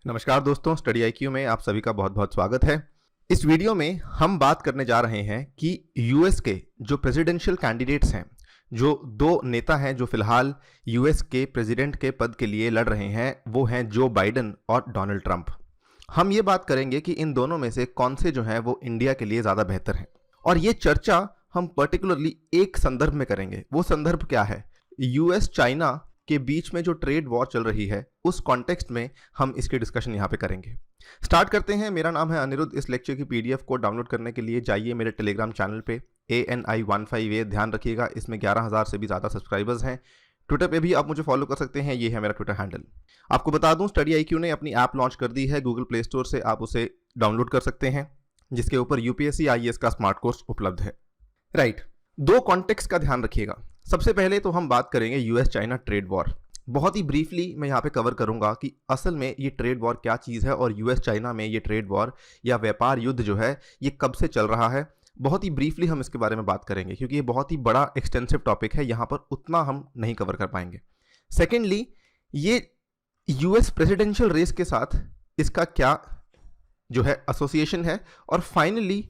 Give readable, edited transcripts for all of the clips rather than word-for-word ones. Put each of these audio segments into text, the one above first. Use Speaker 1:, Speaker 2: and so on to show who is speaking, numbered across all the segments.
Speaker 1: नमस्कार दोस्तों, study IQ में आप सभी का बहुत बहुत स्वागत है। इस वीडियो में हम बात करने जा रहे हैं कि यूएस के जो प्रेसिडेंशियल कैंडिडेट्स हैं, जो दो नेता हैं जो फिलहाल यूएस के प्रेसिडेंट के पद के लिए लड़ रहे हैं, वो हैं जो बाइडेन और डोनाल्ड ट्रंप। हम ये बात करेंगे कि इन दोनों में से कौन से जो हैं वो इंडिया के लिए ज़्यादा बेहतर हैं, और ये चर्चा हम पर्टिकुलरली एक संदर्भ में करेंगे। वो संदर्भ क्या है? यूएस चाइना के बीच में जो ट्रेड वॉर चल रही है, उस कॉन्टेक्स्ट में हम इसकी डिस्कशन यहाँ पे करेंगे। स्टार्ट करते हैं। मेरा नाम है अनिरुद्ध। इस लेक्चर की पीडीएफ को डाउनलोड करने के लिए जाइए मेरे टेलीग्राम चैनल पे ANI15A। ध्यान रखिएगा, इसमें 11,000 से भी ज़्यादा सब्सक्राइबर्स हैं। ट्विटर पे भी आप मुझे फॉलो कर सकते हैं, ये है मेरा ट्विटर हैंडल। आपको बता दूं, स्टडी आईक्यू ने अपनी ऐप लॉन्च कर दी है। गूगल प्ले स्टोर से आप उसे डाउनलोड कर सकते हैं, जिसके ऊपर यूपीएससी IAS का स्मार्ट कोर्स उपलब्ध है। राइट, दो कॉन्टेक्स्ट का ध्यान रखिएगा। सबसे पहले तो हम बात करेंगे यूएस चाइना ट्रेड वॉर। बहुत ही ब्रीफली मैं यहाँ पे कवर करूँगा कि असल में ये ट्रेड वॉर क्या चीज़ है और यूएस चाइना में ये ट्रेड वॉर या व्यापार युद्ध जो है ये कब से चल रहा है। बहुत ही ब्रीफली हम इसके बारे में बात करेंगे, क्योंकि ये बहुत ही बड़ा एक्सटेंसिव टॉपिक है, यहाँ पर उतना हम नहीं कवर कर पाएंगे। सेकेंडली, ये यूएस प्रेसिडेंशियल रेस के साथ इसका क्या जो है एसोसिएशन है, और फाइनली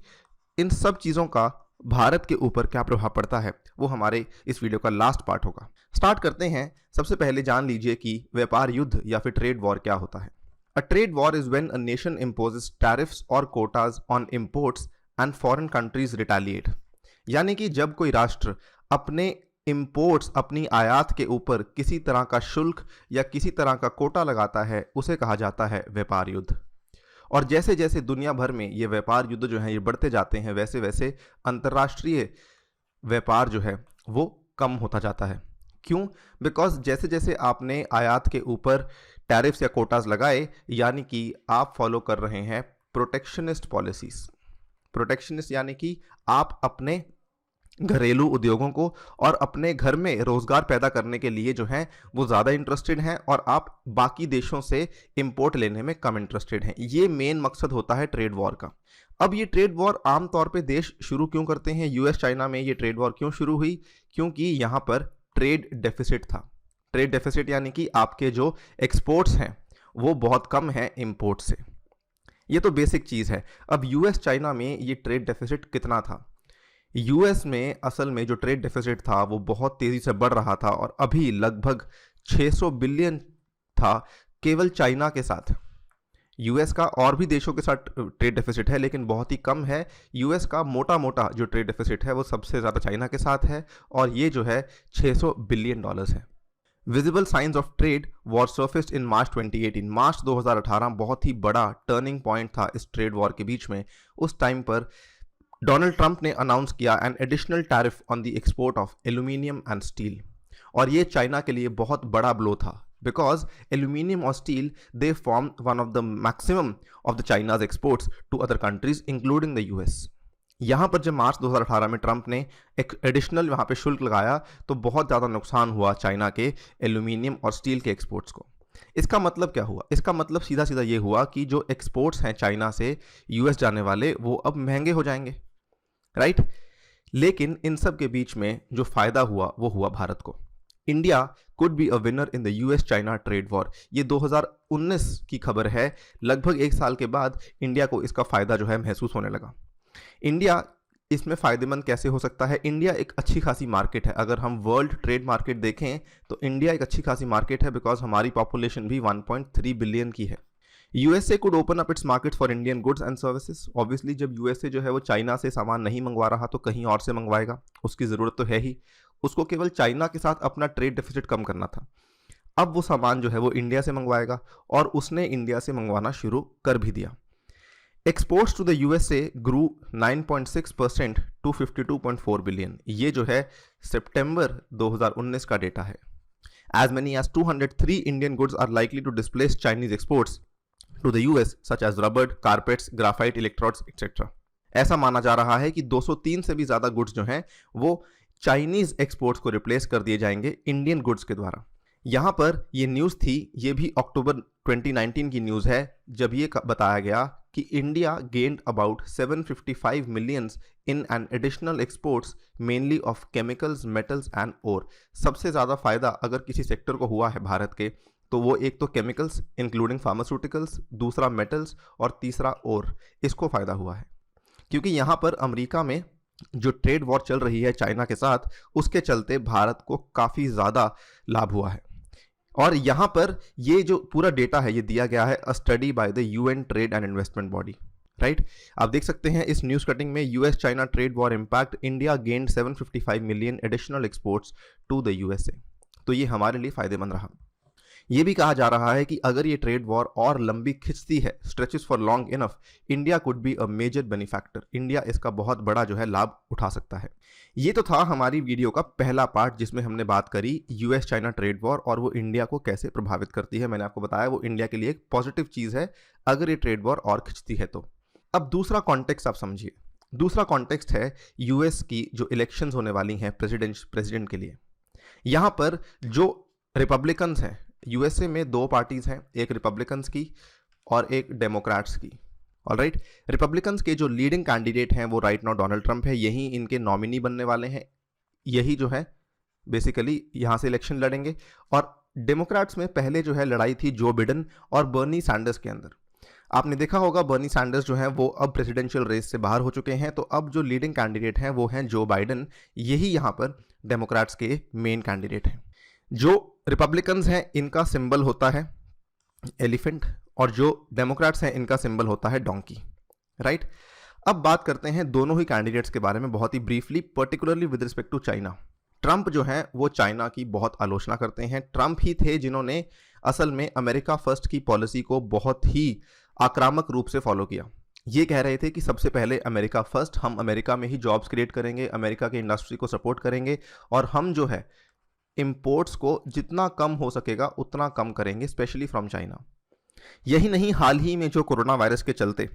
Speaker 1: इन सब चीज़ों का भारत के ऊपर क्या प्रभाव पड़ता है, वो हमारे इस वीडियो का लास्ट पार्ट होगा। स्टार्ट करते हैं। सबसे पहले जान लीजिए कि व्यापार युद्ध या फिर ट्रेड वॉर क्या होता है। A trade war is when a nation imposes tariffs और quotas on imports and foreign countries retaliate. यानी कि जब कोई राष्ट्र अपने इंपोर्ट्स, अपनी आयात के ऊपर किसी तरह का शुल्क या किसी तरह का कोटा लगाता है, उसे कहा जाता है व्यापार युद्ध। और जैसे जैसे दुनिया भर में ये व्यापार युद्ध जो है ये बढ़ते जाते हैं, वैसे वैसे अंतर्राष्ट्रीय व्यापार जो है वो कम होता जाता है। क्यों? बिकॉज जैसे जैसे आपने आयात के ऊपर टैरिफ्स या कोटास लगाए, यानी कि आप फॉलो कर रहे हैं प्रोटेक्शनिस्ट पॉलिसीज। प्रोटेक्शनिस्ट यानी कि आप अपने घरेलू उद्योगों को और अपने घर में रोजगार पैदा करने के लिए जो है वो ज़्यादा इंटरेस्टेड हैं, और आप बाकी देशों से इंपोर्ट लेने में कम इंटरेस्टेड हैं। ये मेन मकसद होता है ट्रेड वॉर का। अब ये ट्रेड वॉर आमतौर पे देश शुरू क्यों करते हैं? यूएस चाइना में ये ट्रेड वॉर क्यों शुरू हुई? क्योंकि यहाँ पर ट्रेड डेफिसिट था। ट्रेड डेफिसिट यानी कि आपके जो एक्सपोर्ट्स हैं वो बहुत कम है इंपोर्ट से। ये तो बेसिक चीज़ है। अब यूएस चाइना में ये ट्रेड डेफिसिट कितना था? यूएस में असल में जो ट्रेड डेफिसिट था वो बहुत तेज़ी से बढ़ रहा था, और अभी लगभग 600 बिलियन था केवल चाइना के साथ। यूएस का और भी देशों के साथ ट्रेड डेफिसिट है, लेकिन बहुत ही कम है। यूएस का मोटा मोटा जो ट्रेड डेफिसिट है वो सबसे ज़्यादा चाइना के साथ है, और ये जो है $600 बिलियन है। Visible signs of trade war surfaced in March 2018। March 2018 बहुत ही बड़ा टर्निंग पॉइंट था इस ट्रेड वॉर के बीच में। उस टाइम पर डोनाल्ड ट्रंप ने अनाउंस किया an additional tariff on the export of aluminium and steel, और ये चाइना के लिए बहुत बड़ा ब्लो था, बिकॉज एल्यूमिनियम और steel they form one of the maximum of the China's exports to other countries including the US. यहाँ पर जब मार्च 2018 में ट्रंप ने एक एडिशनल वहाँ पे शुल्क लगाया, तो बहुत ज़्यादा नुकसान हुआ चाइना के एल्यूमिनियम और स्टील के एक्सपोर्ट्स को। इसका मतलब क्या हुआ? इसका मतलब सीधा सीधा ये हुआ कि जो एक्सपोर्ट्स हैं चाइना से यूएस जाने वाले, वो अब महंगे हो जाएंगे। राइट? लेकिन इन सब के बीच में जो फायदा हुआ वो हुआ भारत को। India could be a winner in the US China trade war. ये 2019 की खबर है। लगभग एक साल के बाद इंडिया को इसका फायदा जो है महसूस होने लगा। इंडिया इसमें फ़ायदेमंद कैसे हो सकता है? इंडिया एक अच्छी खासी मार्केट है। अगर हम वर्ल्ड ट्रेड मार्केट देखें तो इंडिया एक अच्छी खासी मार्केट है, बिकॉज हमारी पॉपुलेशन भी 1.3 बिलियन की है। USA could open up its market for Indian goods and services. Obviously जब यूएसए जो है वो चाइना से सामान नहीं मंगवा रहा तो कहीं और से मंगवाएगा, उसकी ज़रूरत तो है ही। उसको केवल चाइना के साथ अपना ट्रेड डेफिसिट कम करना था। अब वो सामान जो है वो इंडिया से मंगवाएगा, और उसने इंडिया से मंगवाना शुरू कर भी दिया। Exports to the USA grew 9.6% to 52.4 billion. ये जो है सितंबर 2019 का डेटा है। As many as 203 Indian goods are likely to displace Chinese exports to the US such as rubber, carpets, graphite, electrodes etcetera. ऐसा माना जा रहा है कि 203 से भी ज़्यादा गुड्स जो हैं वो चाइनीज एक्सपोर्ट्स को रिप्लेस कर दिए जाएंगे इंडियन गुड्स के द्वारा। यहाँ पर ये न्यूज़ थी, ये भी अक्टूबर 2019 की न्यूज़ है, जब ये बताया गया कि India gained about 755 millions in an additional exports mainly of chemicals, metals and ore. सबसे ज़्यादा फायदा अगर किसी सेक्टर को हुआ है भारत के, तो वो एक तो केमिकल्स इंक्लूडिंग फार्मास्यूटिकल्स, दूसरा मेटल्स और तीसरा और इसको फ़ायदा हुआ है, क्योंकि यहाँ पर अमेरिका में जो ट्रेड वॉर चल रही है चाइना के साथ, उसके चलते भारत को काफ़ी ज़्यादा लाभ हुआ है। और यहाँ पर ये जो पूरा डेटा है ये दिया गया है a study by the UN trade and investment body, right. आप देख सकते हैं इस न्यूज़ कटिंग में, US China trade war impact, India gained 755 million additional exports to the USA. तो ये हमारे लिए फ़ायदेमंद रहा। ये भी कहा जा रहा है कि अगर ये ट्रेड वॉर और लंबी खिंचती है, stretches for long enough, India could be a major benefactor, India इसका बहुत बड़ा जो है लाभ उठा सकता है। ये तो था हमारी वीडियो का पहला पार्ट जिसमें हमने बात करी यूएस चाइना ट्रेड वॉर और वो इंडिया को कैसे प्रभावित करती है। मैंने आपको बताया वो इंडिया के लिए एक पॉजिटिव चीज़ है अगर ये ट्रेड वॉर और खिंचती है तो। अब दूसरा कॉन्टेक्स्ट आप समझिए, दूसरा कॉन्टेक्स्ट है यूएस की जो इलेक्शंस होने वाली हैं प्रेसिडेंट के लिए। यहाँ पर जो रिपब्लिकन्स हैं, यूएसए में दो पार्टीज़ हैं, एक रिपब्लिकन्स की और एक डेमोक्रेट्स की। ऑलराइट, रिपब्लिकन्स के जो लीडिंग कैंडिडेट हैं वो राइट नाउ डोनाल्ड ट्रंप है, यही इनके नॉमिनी बनने वाले हैं, यही जो है बेसिकली यहाँ से इलेक्शन लड़ेंगे। और डेमोक्रेट्स में पहले जो है लड़ाई थी जो बिडेन और बर्नी सैंडर्स के अंदर। आपने देखा होगा बर्नी सैंडर्स जो हैं वो अब प्रेसिडेंशियल रेस से बाहर हो चुके हैं, तो अब जो लीडिंग कैंडिडेट हैं वो हैं जो बाइडन, यही यहाँ पर डेमोक्रेट्स के मेन कैंडिडेट हैं। जो रिपब्लिकन्स हैं इनका सिंबल होता है एलिफेंट और जो डेमोक्रेट्स हैं इनका सिंबल होता है डोंकी, राइट। अब बात करते हैं दोनों ही कैंडिडेट्स के बारे में बहुत ही briefly, particularly with respect to China. Trump जो है वो चाइना की बहुत आलोचना करते हैं। ट्रंप ही थे जिन्होंने असल में अमेरिका फर्स्ट की पॉलिसी को बहुत ही आक्रामक रूप से फॉलो किया। ये कह रहे थे कि सबसे पहले अमेरिका फर्स्ट, हम अमेरिका में ही जॉब्स क्रिएट करेंगे, अमेरिका के इंडस्ट्री को सपोर्ट करेंगे और हम जो है इंपोर्ट्स को जितना कम हो सकेगा उतना कम करेंगे, स्पेशली फ्रॉम चाइना। यही नहीं, हाल ही में जो कोरोना वायरस के चलते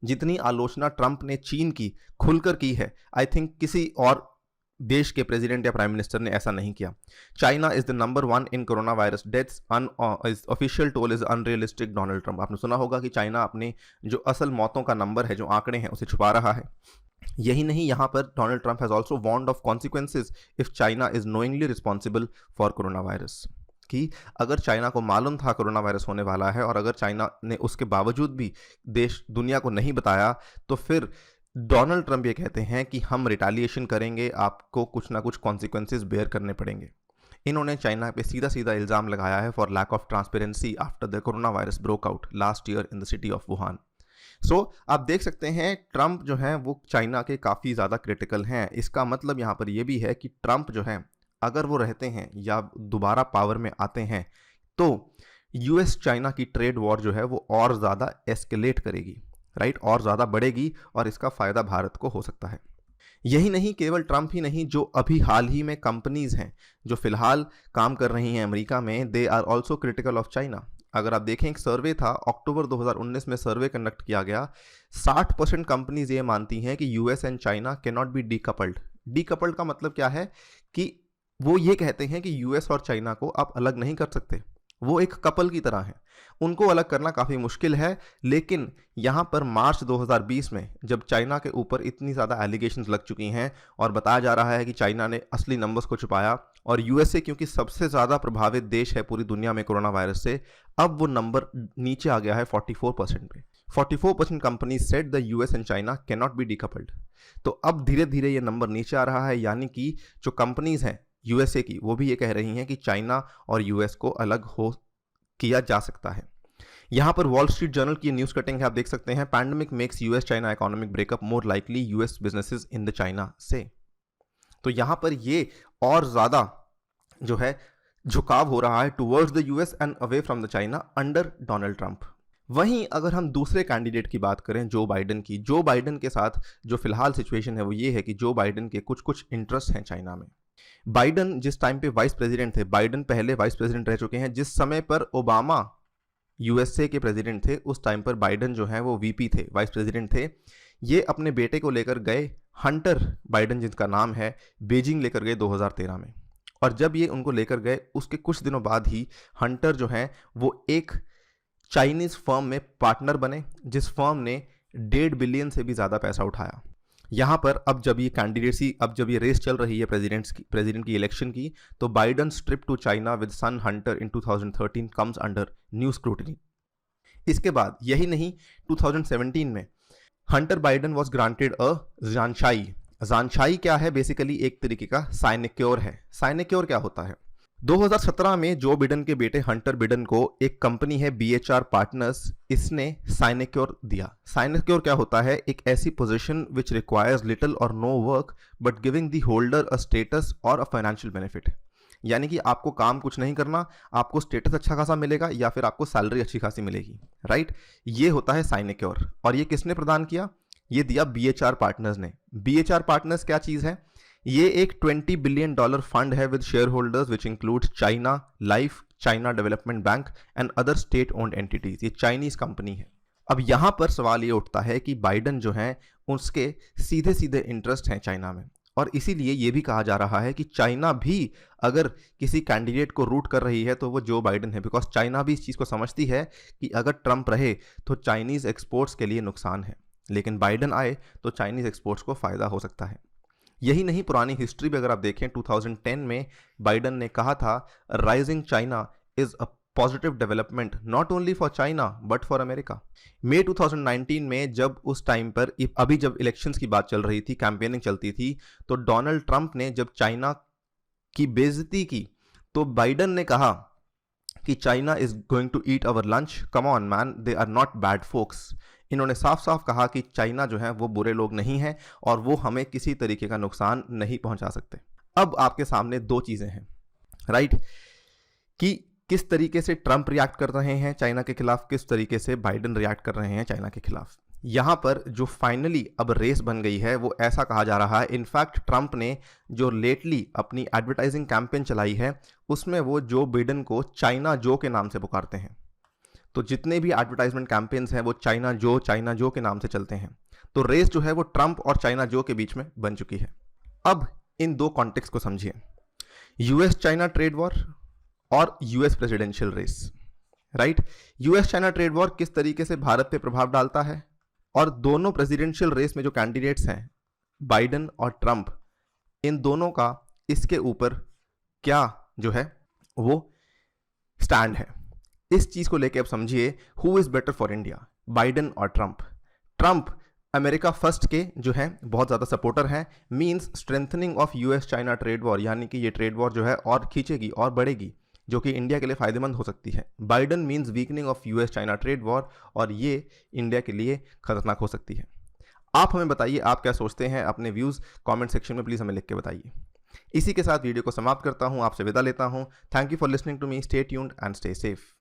Speaker 1: जितनी आलोचना ट्रंप ने चीन की खुलकर की है, आई थिंक किसी और देश के प्रेसिडेंट या प्राइम मिनिस्टर ने ऐसा नहीं किया। China is the number 1 in corona virus deaths, official toll is unrealistic Donald Trump. आपने सुना होगा कि चाइना अपने जो असल मौतों का नंबर है, जो आंकड़े हैं, उसे छुपा रहा है। यही नहीं, यहाँ पर Donald Trump has also warned of consequences if China is knowingly responsible for corona virus, कि अगर चाइना को मालूम था कोरोना वायरस होने वाला है और अगर चाइना ने उसके बावजूद भी दुनिया को नहीं बताया, तो फिर डोनाल्ड ट्रंप ये कहते हैं कि हम रिटालिएशन करेंगे, आपको कुछ ना कुछ कॉन्सिक्वेंसेज बेयर करने पड़ेंगे। इन्होंने चाइना पे सीधा सीधा इल्ज़ाम लगाया है for lack of transparency after the corona virus broke out last year in the city of Wuhan. So आप देख सकते हैं ट्रंप जो हैं वो चाइना के काफ़ी ज़्यादा क्रिटिकल हैं। इसका मतलब यहाँ पर ये भी है कि ट्रंप जो हैं अगर वो रहते हैं या दोबारा पावर में आते हैं तो यूएस चाइना की ट्रेड वॉर जो है वो और ज़्यादा एस्केलेट करेगी, राइट, और ज़्यादा बढ़ेगी और इसका फ़ायदा भारत को हो सकता है। यही नहीं, केवल ट्रंप ही नहीं, जो अभी हाल ही में कंपनीज़ हैं जो फ़िलहाल काम कर रही हैं अमेरिका में, they are also critical of China. अगर आप देखें, एक सर्वे था अक्टूबर 2019 में, सर्वे कंडक्ट किया गया, 60% कंपनीज ये मानती हैं कि US and China can not be decoupled. Decoupled का मतलब क्या है कि वो ये कहते हैं कि यूएस और चाइना को आप अलग नहीं कर सकते, वो एक कपल की तरह है, उनको अलग करना काफ़ी मुश्किल है। लेकिन यहाँ पर मार्च 2020 में जब चाइना के ऊपर इतनी ज़्यादा एलिगेशंस लग चुकी हैं और बताया जा रहा है कि चाइना ने असली नंबर्स को छुपाया और यूएसए क्योंकि सबसे ज़्यादा प्रभावित देश है पूरी दुनिया में कोरोना वायरस से, अब वो नंबर नीचे आ गया है 44% पे। 44% company said the US and China can not be decoupled. तो अब धीरे धीरे ये नंबर नीचे आ रहा है, यानी कि जो कंपनीज़ हैं यूएसए की वो भी ये कह रही हैं कि चाइना और यूएस को अलग हो किया जा सकता है। यहाँ पर वॉल स्ट्रीट जर्नल की न्यूज़ कटिंग है, आप देख सकते हैं, pandemic makes US China economic breakup more likely US businesses in the China से। तो यहाँ पर ये और ज़्यादा जो है झुकाव हो रहा है towards the US and away from the China under Donald Trump. वहीं अगर हम दूसरे कैंडिडेट की बात करें, जो बाइडन की, जो बाइडन के साथ जो फिलहाल सिचुएशन है वो ये है कि जो बाइडन के कुछ इंटरेस्ट हैं चाइना में। बाइडन जिस टाइम पे वाइस प्रेसिडेंट थे, बाइडन पहले वाइस प्रेसिडेंट रह चुके हैं, जिस समय पर ओबामा यूएसए के प्रेसिडेंट थे उस टाइम पर बाइडन जो है वो वीपी थे, वाइस प्रेसिडेंट थे। ये अपने बेटे को लेकर गए, हंटर बाइडन जिनका नाम है, बीजिंग लेकर गए 2013 में। और जब ये उनको लेकर गए उसके कुछ दिनों बाद ही हंटर जो है वो एक चाइनीज़ फर्म में पार्टनर बने, जिस फर्म ने 1.5 बिलियन से भी ज़्यादा पैसा उठाया। यहाँ पर अब जब ये रेस चल रही है प्रेसिडेंट की इलेक्शन की, तो Biden's trip to China with son Hunter in 2013 comes under new scrutiny. इसके बाद यही नहीं, 2017 में Hunter Biden was granted a जानशाई। जानशाई क्या है? बेसिकली एक तरीके का साइनेक्योर है। साइनेक्योर क्या होता है? 2017 में जो बिडेन के बेटे हंटर बिडेन को एक कंपनी है BHR पार्टनर्स, इसने साइनेक्योर दिया। साइनेक्योर क्या होता है? एक ऐसी पोजीशन विच रिक्वायर्स लिटिल और no work but giving the holder a status और अ फाइनेंशियल बेनिफिट। यानी कि आपको काम कुछ नहीं करना, आपको स्टेटस अच्छा खासा मिलेगा या फिर आपको सैलरी अच्छी खासी मिलेगी, राइट? ये होता है साइनेक्योर। और ये किसने प्रदान किया? ये दिया BHR पार्टनर्स ने। BHR पार्टनर्स क्या चीज है? ये एक $20 बिलियन फंड है with share holders which include China life, China development bank and other state owned entities. ये चाइनीज कंपनी है। अब यहां पर सवाल ये उठता है कि बाइडन जो है उसके सीधे सीधे इंटरेस्ट हैं चाइना में, और इसीलिए ये भी कहा जा रहा है कि चाइना भी अगर किसी कैंडिडेट को रूट कर रही है तो वो जो बाइडन है, बिकॉज चाइना भी इस चीज़ को समझती है कि अगर ट्रंप रहे तो चाइनीज़ एक्सपोर्ट्स के लिए नुकसान है, लेकिन बाइडन आए तो चाइनीज़ एक्सपोर्ट्स को फ़ायदा हो सकता है। यही नहीं, पुरानी हिस्ट्री भी अगर आप देखें, 2010 में बाइडन ने कहा था rising China is a positive development not only for China but for America. मई 2019 में जब उस टाइम पर अभी जब इलेक्शंस की बात चल रही थी, कैंपेनिंग चलती थी, तो डोनाल्ड ट्रंप ने जब चाइना की बेइज्जती की तो बाइडन ने कहा कि China is going to eat our lunch, come on man, they are not bad folks. इन्होंने साफ साफ कहा कि चाइना जो है वो बुरे लोग नहीं हैं और वो हमें किसी तरीके का नुकसान नहीं पहुंचा सकते। अब आपके सामने दो चीजें हैं, राइट, कि किस तरीके से ट्रंप रिएक्ट कर रहे हैं चाइना के खिलाफ, किस तरीके से बाइडन रिएक्ट कर रहे हैं चाइना के खिलाफ। यहां पर जो फाइनली अब रेस बन गई है वो ऐसा कहा जा रहा है, इनफैक्ट ट्रंप ने जो लेटली अपनी एडवर्टाइजिंग कैंपेन चलाई है उसमें वो जो बाइडन को चाइना जो के नाम से पुकारते हैं। तो जितने भी एडवर्टाइजमेंट कैंपेन्स हैं वो चाइना जो के नाम से चलते हैं। तो रेस जो है वो ट्रंप और चाइना जो के बीच में बन चुकी है। अब इन दो कॉन्टेक्स्ट को समझिए, यूएस चाइना ट्रेड वॉर और US presidential race, right. US China trade war किस तरीके से भारत पे प्रभाव डालता है, और दोनों प्रेसिडेंशियल रेस में जो कैंडिडेट्स हैं बाइडन और ट्रंप, इन दोनों का इसके ऊपर क्या जो है वो स्टैंड है, इस चीज को लेके अब समझिए who is better for India, Biden और ट्रंप। ट्रंप अमेरिका फर्स्ट के जो है बहुत ज़्यादा सपोर्टर हैं, means strengthening of US China trade war, यानी कि ये ट्रेड वॉर जो है और खींचेगी और बढ़ेगी, जो कि इंडिया के लिए फायदेमंद हो सकती है। Biden means weakening of US China trade war, और ये इंडिया के लिए खतरनाक हो सकती है। आप हमें बताइए आप क्या सोचते हैं, अपने व्यूज़ कमेंट सेक्शन में प्लीज़ हमें लिख के बताइए। इसी के साथ वीडियो को समाप्त करता हूँ, आपसे विदा लेता हूँ। Thank you for listening to me, stay tuned and stay safe.